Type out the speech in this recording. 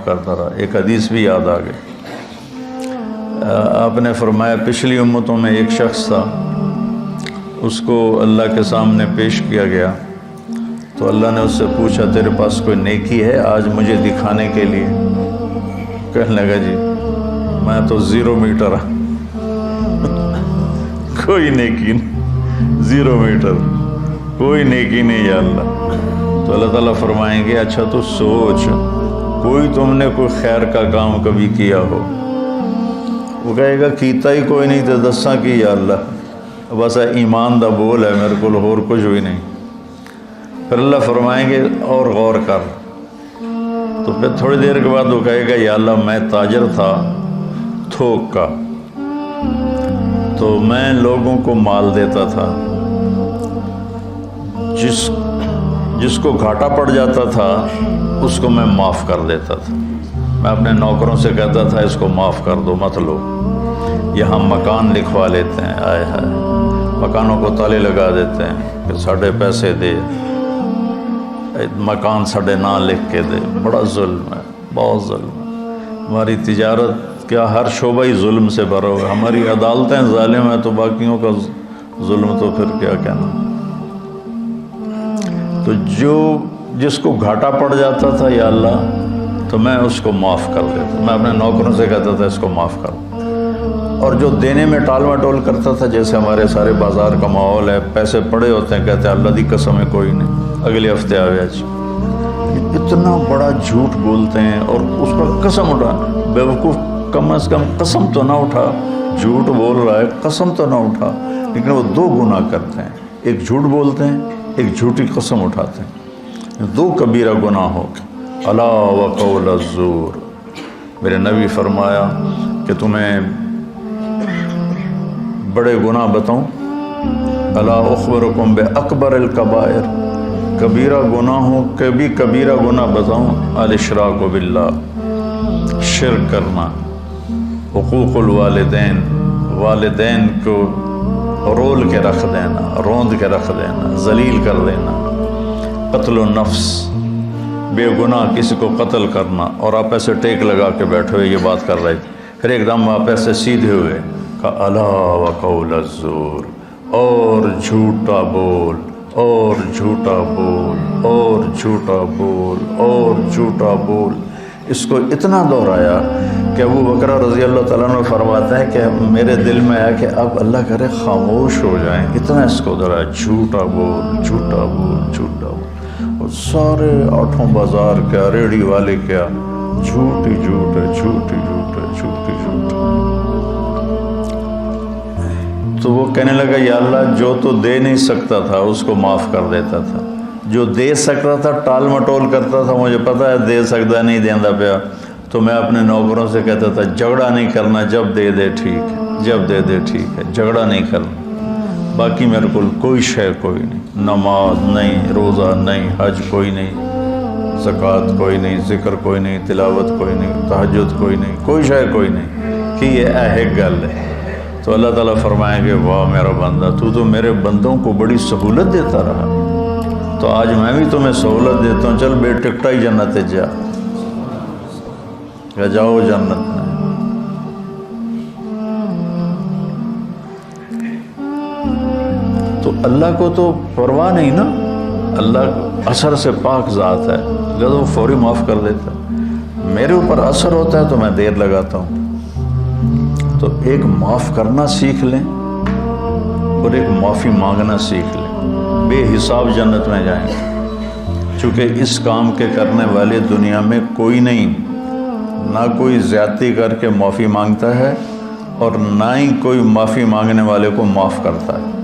کرتا رہا۔ ایک حدیث بھی یاد آ گئی، آپ نے فرمایا پچھلی امتوں میں ایک شخص تھا، اس کو اللہ کے سامنے پیش کیا گیا تو اللہ نے اس سے پوچھا تیرے پاس کوئی نیکی ہے آج مجھے دکھانے کے لیے؟ کہنے لگا جی میں تو 0 میٹر کوئی نیکی نہیں، 0 میٹر کوئی نیکی نہیں یا اللہ۔ تو اللہ تعالیٰ فرمائیں گے اچھا تو سوچ کوئی تم نے کوئی خیر کا کام کبھی کیا ہو؟ وہ کہے گا کیتا ہی کوئی نہیں تو دساں کی یا اللہ، بس ایمان دا بول ہے میرے کو اور کچھ بھی نہیں۔ پھر اللہ فرمائیں گے اور غور کر، تو پھر تھوڑی دیر کے بعد وہ کہے گا یا اللہ میں تاجر تھا تھوک کا، تو میں لوگوں کو مال دیتا تھا، جس کو گھاٹا پڑ جاتا تھا اس کو میں معاف کر دیتا تھا۔ میں اپنے نوکروں سے کہتا تھا اس کو معاف کر دو مت لو، یہاں مکان لکھوا لیتے ہیں، آئے ہائے مکانوں کو تالے لگا دیتے ہیں کہ ساڑھے پیسے دے، مکان ساڑھے نہ لکھ کے دے۔ بڑا ظلم ہے، بہت ظلم ہے۔ ہماری تجارت کیا ہر شعبہ ہی ظلم سے بھرا ہوا ہے، ہماری عدالتیں ظالم ہیں تو باقیوں کا ظلم تو پھر کیا کہنا۔ تو جس کو گھاٹا پڑ جاتا تھا یا اللہ تو میں اس کو معاف کر دیتا، میں اپنے نوکروں سے کہتا تھا اس کو معاف کر دو۔ اور جو دینے میں ٹال مٹول کرتا تھا، جیسے ہمارے سارے بازار کا ماحول ہے، پیسے پڑے ہوتے ہیں کہتے ہیں اللہ دی قسم ہے کوئی نہیں، اگلے ہفتے آوے جی، اتنا بڑا جھوٹ بولتے ہیں اور اس پر قسم اٹھا۔ بیوقوف کم از کم قسم تو نہ اٹھا، جھوٹ بول رہا ہے قسم تو نہ اٹھا، لیکن وہ 2 گناہ کرتے ہیں، ایک جھوٹ بولتے ہیں ایک جھوٹی قسم اٹھاتے ہیں، 2 کبیرہ گناہ ہو گئے۔ الا وقول الزور، میرے نبی فرمایا کہ تمہیں بڑے گناہ بتاؤں؟ الا اخبرکم باکبر الکبائر، کبیرہ گناہوں کے بھی کبیرہ گناہ بتاؤں؟ الاشراک باللہ، شرک کرنا، حقوق الوالدین، والدین کو رول کے رکھ دینا، روند کے رکھ دینا، ذلیل کر دینا، قتل النفس، بے گناہ کسی کو قتل کرنا، اور آپ ایسے ٹیک لگا کے بیٹھے ہوئے یہ بات کر رہے تھے، پھر ایک دم آپ ایسے سیدھے ہوئے کہا الا وقول الزور، اور جھوٹا بول اور جھوٹا بول اور جھوٹا بول اور جھوٹا بول۔ اس کو اتنا دہرایا کہ ابو بکر رضی اللہ تعالیٰ عنہ فرماتے ہیں کہ میرے دل میں آیا کہ اب اللہ کرے خاموش ہو جائیں، اتنا اس کو دہرایا، جھوٹا بول جھوٹا بول جھوٹا بول۔ اور سارے 8 بازار کیا، ریڑھی والے کیا، جھوٹ ہی جھوٹ ہے، جھوٹ ہی جھوٹ ہے، جھوٹ ہی جھوٹ ہے۔ تو وہ کہنے لگا یا اللہ جو تو دے نہیں سکتا تھا اس کو معاف کر دیتا تھا، جو دے سکتا تھا ٹال مٹول کرتا تھا، مجھے پتہ ہے دے سکتا نہیں دیندا پیا، تو میں اپنے نوکروں سے کہتا تھا جھگڑا نہیں کرنا، جب دے دے ٹھیک ہے، جب دے دے ٹھیک ہے، جھگڑا نہیں کرنا، باقی میرے کو کوئی شے کوئی نہیں، نماز نہیں، روزہ نہیں، حج کوئی نہیں، زکوٰۃ کوئی نہیں، ذکر کوئی نہیں، تلاوت کوئی نہیں، تہجد کوئی نہیں، کوئی شے کوئی نہیں، کہ یہ ایک گل ہے۔ تو اللہ تعالیٰ فرمائیں گے واہ میرا بندہ، تو میرے بندوں کو بڑی سہولت دیتا رہا، تو آج میں بھی تمہیں سہولت دیتا ہوں، چل بے ٹکٹا ہی جنت جا، کہ جاؤ جنت میں۔ تو اللہ کو تو پرواہ نہیں نا، اللہ اثر سے پاک ذات ہے، لہذا وہ فوری معاف کر دیتا ہے۔ میرے اوپر اثر ہوتا ہے تو میں دیر لگاتا ہوں۔ تو ایک معاف کرنا سیکھ لیں اور ایک معافی مانگنا سیکھ لیں، بے حساب جنت میں جائیں گے، چونکہ اس کام کے کرنے والے دنیا میں کوئی نہیں، نہ کوئی زیادتی کر کے معافی مانگتا ہے اور نہ ہی کوئی معافی مانگنے والے کو معاف کرتا ہے۔